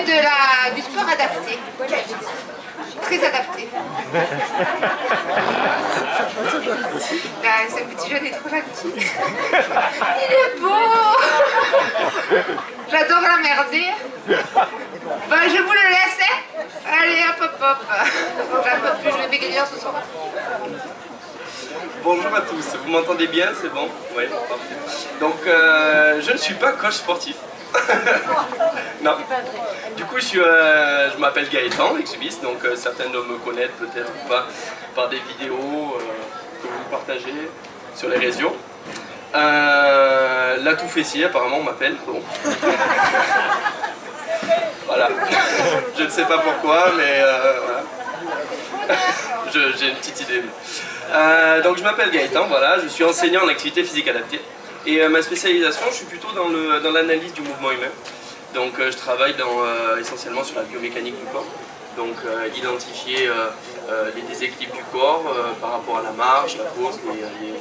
du sport adapté. Très adapté. Là, ce petit jeune est trop gentil. Il est beau. J'adore l'emmerder. Bon, je vous le laisse. Hein. Allez, hop, hop, hop. J'en peux plus, je vais bégayer ce soir. Bonjour à tous, vous m'entendez bien? C'est bon? Oui, parfait. Donc, je ne suis pas coach sportif. Non. Du coup, je m'appelle Gaëtan, exhibiste, donc certains doivent me connaître peut-être ou pas par des vidéos que vous partagez sur les réseaux. L'atout fessier, apparemment, on m'appelle. Bon. Voilà. Je ne sais pas pourquoi, mais voilà. J'ai une petite idée. Donc je m'appelle Gaëtan, voilà, je suis enseignant en activité physique adaptée. Et ma spécialisation, je suis plutôt dans l'analyse du mouvement humain. Donc je travaille essentiellement sur la biomécanique du corps. Donc identifier les déséquilibres du corps par rapport à la marche, la pose,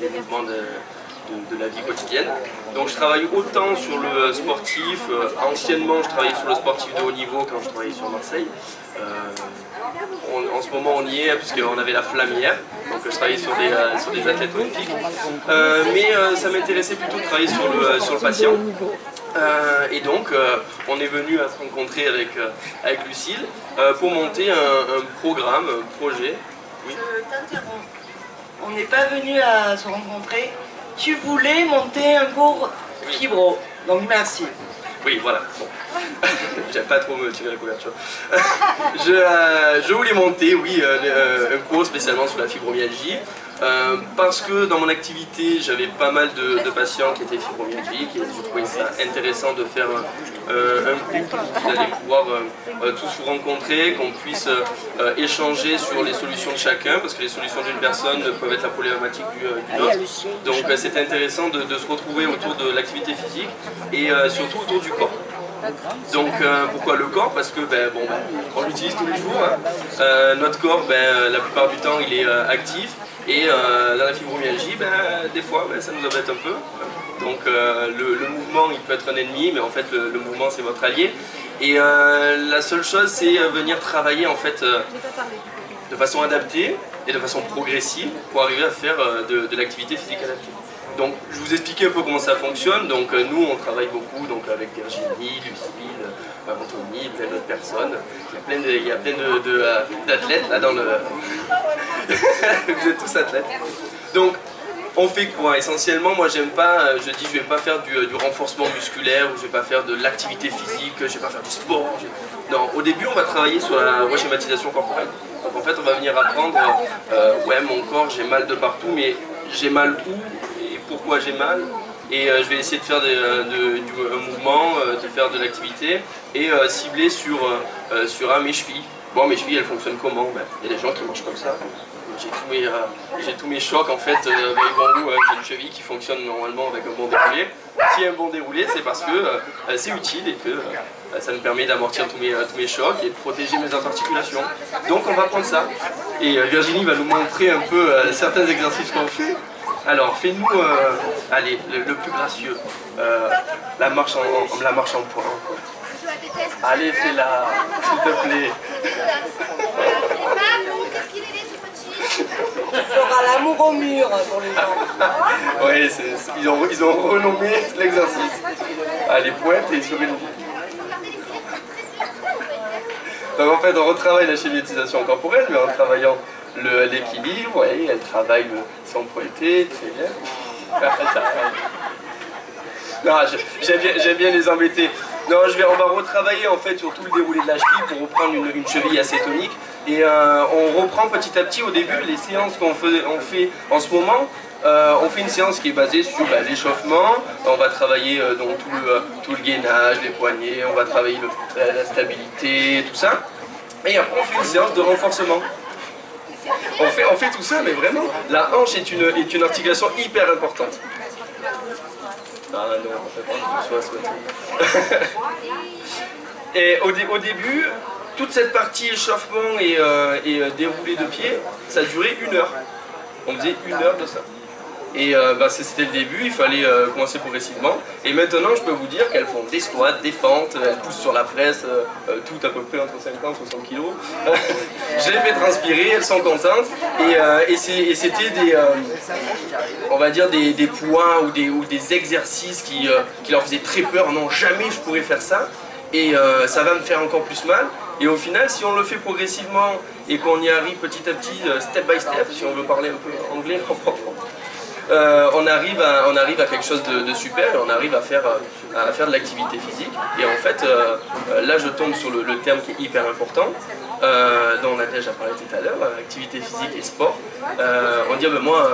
les mouvements de la vie quotidienne. Donc je travaille autant sur le sportif, anciennement je travaillais sur le sportif de haut niveau quand je travaillais sur Marseille. En ce moment on y est puisqu'on avait la flamme hier, donc je travaillais sur des athlètes olympiques. Mais ça m'intéressait plutôt de travailler sur le patient. Et donc on est venu à se rencontrer avec Lucille pour monter un programme, un projet. Oui. Je t'interromps. On n'est pas venu à se rencontrer. Tu voulais monter un cours fibro, donc merci. Oui, voilà. Bon. J'aime pas trop me tirer la couverture. Je voulais monter, oui, un cours spécialement sur la fibromyalgie. Parce que dans mon activité, j'avais pas mal de patients qui étaient fibromyalgiques et je trouvais ça intéressant de faire un groupe, d'aller pouvoir tous vous rencontrer, qu'on puisse échanger sur les solutions de chacun, parce que les solutions d'une personne peuvent être la problématique d'une autre. Donc c'est intéressant de se retrouver autour de l'activité physique et surtout autour du corps. Donc pourquoi le corps? Parce que on l'utilise tous les jours. Hein. Notre corps, la plupart du temps, il est actif. Et dans la fibromyalgie, des fois, ça nous embête un peu. Donc le mouvement, il peut être un ennemi, mais en fait, le mouvement, c'est votre allié. Et la seule chose, c'est venir travailler en fait de façon adaptée et de façon progressive pour arriver à faire de l'activité physique adaptée. Donc, je vous expliquais un peu comment ça fonctionne. Donc, nous, on travaille beaucoup avec Virginie, Lucille, Anthony, plein d'autres personnes. Il y a plein d'athlètes là dans le... Vous êtes tous athlètes. Donc, on fait quoi? Essentiellement, moi, j'aime pas, je dis, je vais pas faire du renforcement musculaire, ou je vais pas faire de l'activité physique, je vais pas faire du sport. Non, au début, on va travailler sur la reschématisation corporelle. Donc, en fait, on va venir apprendre, ouais, mon corps, j'ai mal de partout, mais j'ai mal où? Pourquoi j'ai mal, et je vais essayer de faire un mouvement, de faire de l'activité et cibler sur mes chevilles. Bon, mes chevilles, elles fonctionnent comment? Il y a des gens qui marchent comme ça. J'ai tous mes chocs en fait, j'ai une cheville qui fonctionne normalement avec un bon déroulé. S'il y a un bon déroulé, c'est parce que c'est utile et que ça me permet d'amortir tous mes chocs et de protéger mes articulations. Donc on va prendre ça. Et Virginie va nous montrer un peu certains exercices qu'on fait. Alors, fais-nous, allez, le plus gracieux, la marche en point. Allez, fais-la, s'il te plaît. Tu feras l'amour au mur pour les gens. Oui, ils ont renommé l'exercice. Allez, pointe et sur une... Donc en fait, on retravaille la schématisation corporelle, mais en travaillant l'équilibre, et elle travaille sans pointer, très bien. Non, j'aime bien les embêter. Non, on va retravailler en fait sur tout le déroulé de la cheville pour reprendre une cheville assez tonique. Et on reprend petit à petit au début les séances qu'on fait en ce moment. On fait une séance qui est basée sur l'échauffement. On va travailler donc tout le gainage, les poignets, on va travailler la stabilité, tout ça. Et après on fait une séance de renforcement. On fait tout ça, mais vraiment, la hanche est une articulation hyper importante. Ah non, on fait pas que ce soit. Et au début, toute cette partie échauffement et déroulé de pied, ça durait 1 heure. On faisait 1 heure de ça. Et c'était le début, il fallait commencer progressivement. Et maintenant, je peux vous dire qu'elles font des squats, des fentes, elles poussent sur la presse, tout à peu près entre 50 et 60 kilos. Je les fais transpirer, elles sont contentes. Et c'était on va dire des poids ou des exercices qui leur faisaient très peur. Non, jamais je pourrais faire ça. Et ça va me faire encore plus mal. Et au final, si on le fait progressivement et qu'on y arrive petit à petit, step by step, si on veut parler un peu anglais, on arrive à quelque chose de super et on arrive à faire de l'activité physique. Et en fait, là je tombe sur le terme qui est hyper important, dont on a déjà parlé tout à l'heure, activité physique et sport. On dit, moi,